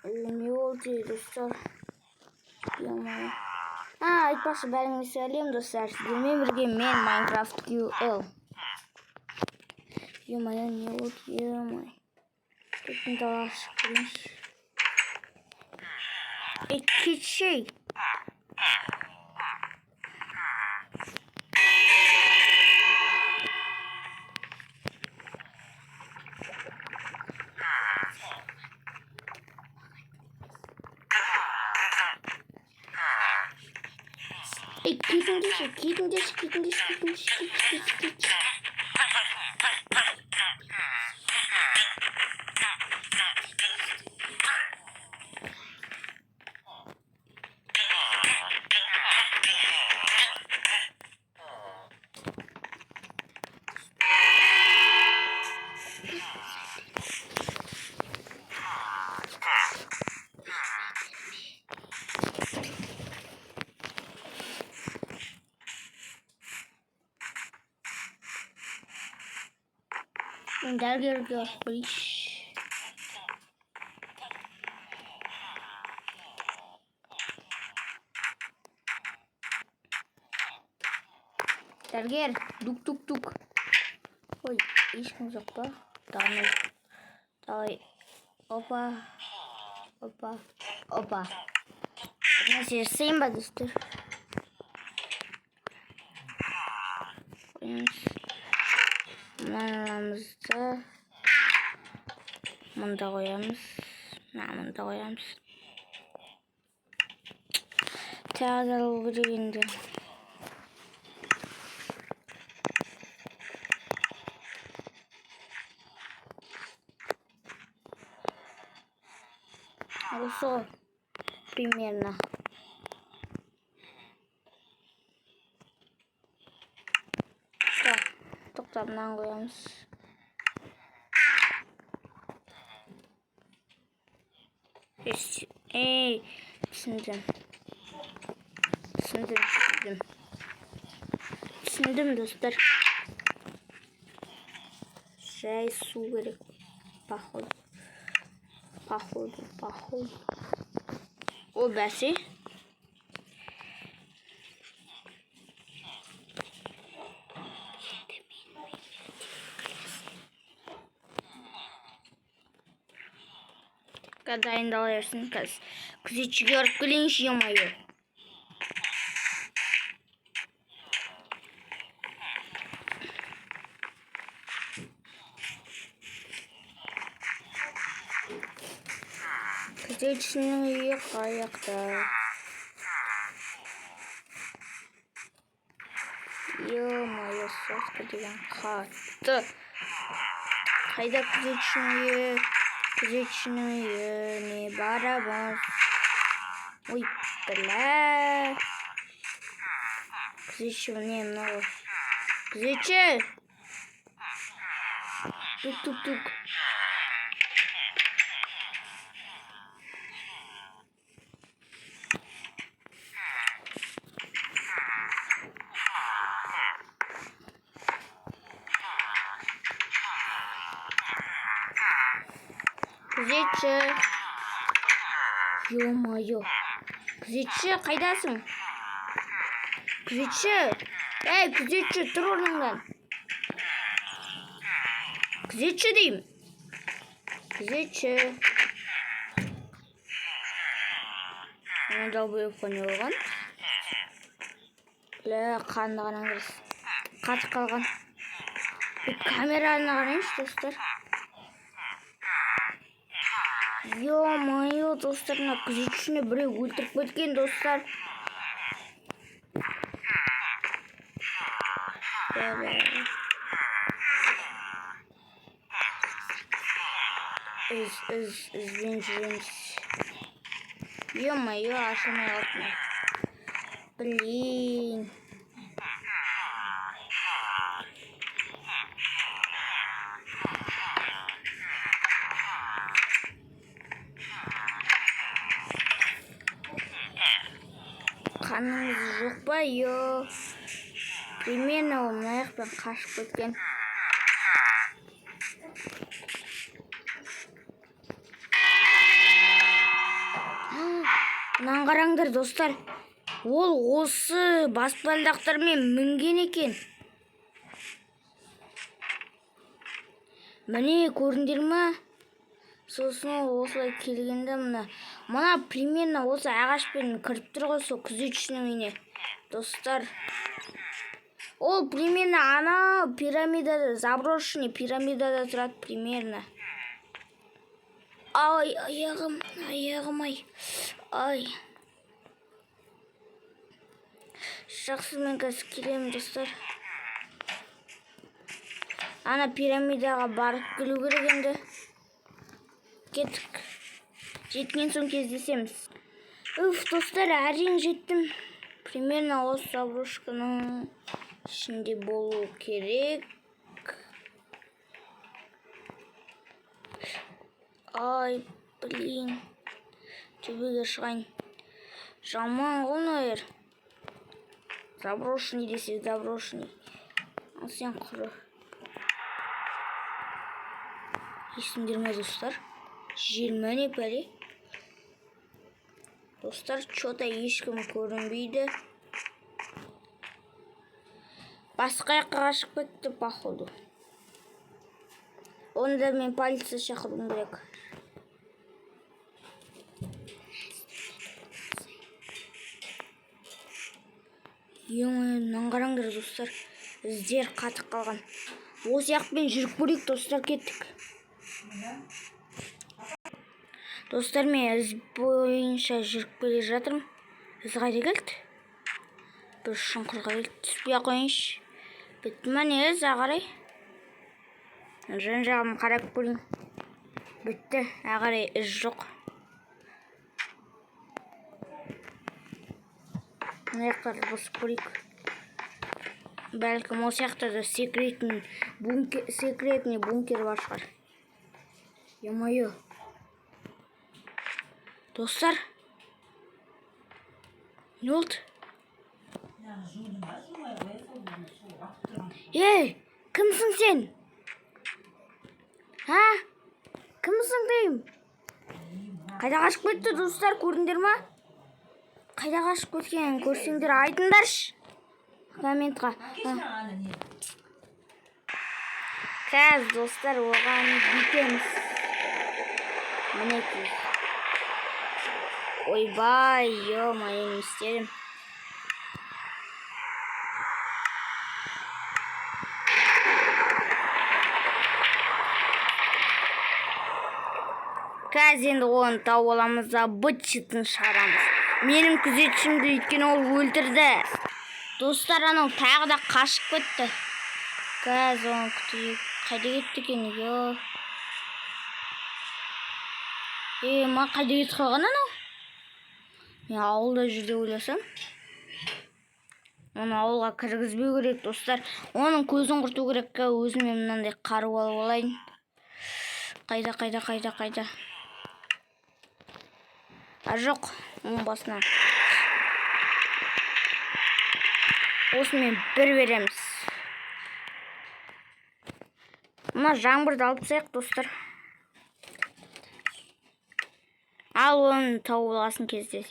Ne oldu dostlar? Айтпақшы бәріңізге сәлем достар. Сіздермен бірге мен Minecraft QL. Е-мое, не болды, е-мое. Көптің талақ шықпылыш. Кетшей. Кетіңдеші. Дәрігерге қойш. Дәрігер, дук. Ой, ешкім жоқ па? Давай. Опа. Нәрсе жасайын ба, достар? Мынамызды мұнда қоямыз. Мұнда қоямыз. Тағы алу керек енді. Осы примерно. Тоқтап мынаны қоямыз. Түсіндім, достар. Жай су керек. Походу. О, бәсе. Дайындалырсың, күзетшіге ұрып келейінші, е-мое. Күзетшінің үйі қаяқта. Е-мое, сосқа деген қатты. Қайда күзетшінің үйі? Күзетшінің үйіне барамыз. Ой, бля. Күзетші не мынау? Күзетші! Тук. Күзетші. Е-мое. Күзетші, қайдасың? Күзетші. Күзетші, тұр орныңнан. Күзетші деймін. Күзетші. Дал бөліп қойны болған. Қанды қараңыз. Қатып қалған. Камераны қараңыз, достар. Е-мое, достар, күзетшіні біреу өлтіріп кеткен, достар. Ізбен жүреміз. Е-мое, ашылмай қалды. Блин. Қаныңыз жоқ па, примерно ол мына жақтан қашып кеткен. қараңдар достар. Ол осы баспалдақтармен мінген екен. Міне көрдіңдер ме? Сосын осылай келгенде мына примерно осы ағашпен кіріп тұр ғой сол күзетшінің үйіне. Достар, ол примерно ана пирамидада, заброшенный пирамидада тұрады примерно. Ай, аяғым, ай. Жақсы, мен қазір келемін достар. Ана пирамидаға барып келу керек енді. Кеттік. Жеткен соң кездесеміз. Достар, әрең жеттім. Примерно осы заброшканың ішінде болу керек. Ай, блин. Төбеге шығайын. Жаман ғой мына. Заброшенный десек, заброшенный. Ал сен құры. Есіңдер ме, достар? Желмәне бәле. Достар, что-то ешкім көрінбейді. Басқа жаққа қашып кетті, походу. Онда мен полиция шақыруым керек. Мынаны қараңдар достар, іздер қатып қалған. Осы жақпен жүріп көрейік достар, кеттік. Достар, мен із бойынша жүріп келе жатырмын. Із қайда келді? Бір шұңқырға келді, түспей қойыңызшы. Бітті ме не із ағарай? Жан-жағым қарап көрейін. Бітті, ағарай із жоқ. Мына жақтарды босып көрейік. Бәлкім осы жақтарда секретный бункер бар шығар. Е-мое. Достар, не болды? Ей, кімсің сен? Ха? Кімсің деймін? Қайда қашып кетті достар, көрдіңдер ма? Қайда қашып кеткен, көрсеңдер айтыңдаршы. Комментқа. Қазір достар, оған бітеміз. Мінекей. Ойбай, ё-моё, не істедім. Қазір енді оны тауып аламыз да быт-шытын шығарамыз. Менің күзетшімді өйткені ол өлтірді. Достар, анау тағы да қашып кетті. Қазір оны күтейік. Қайда кетті екен, ё? Ма қайда кетіп қалған анау? Мен ауылда жүрді ойласам. Оны ауылға кіргізбеу керек, достар. Оның көзін құрту керек. Өзіме мынандай қару алып алайын. Қайда? Жоқ, оның басына. Осымен бір береміз. Мына жаңбырды алып тастайық, достар. Ал оны тауып алған кезде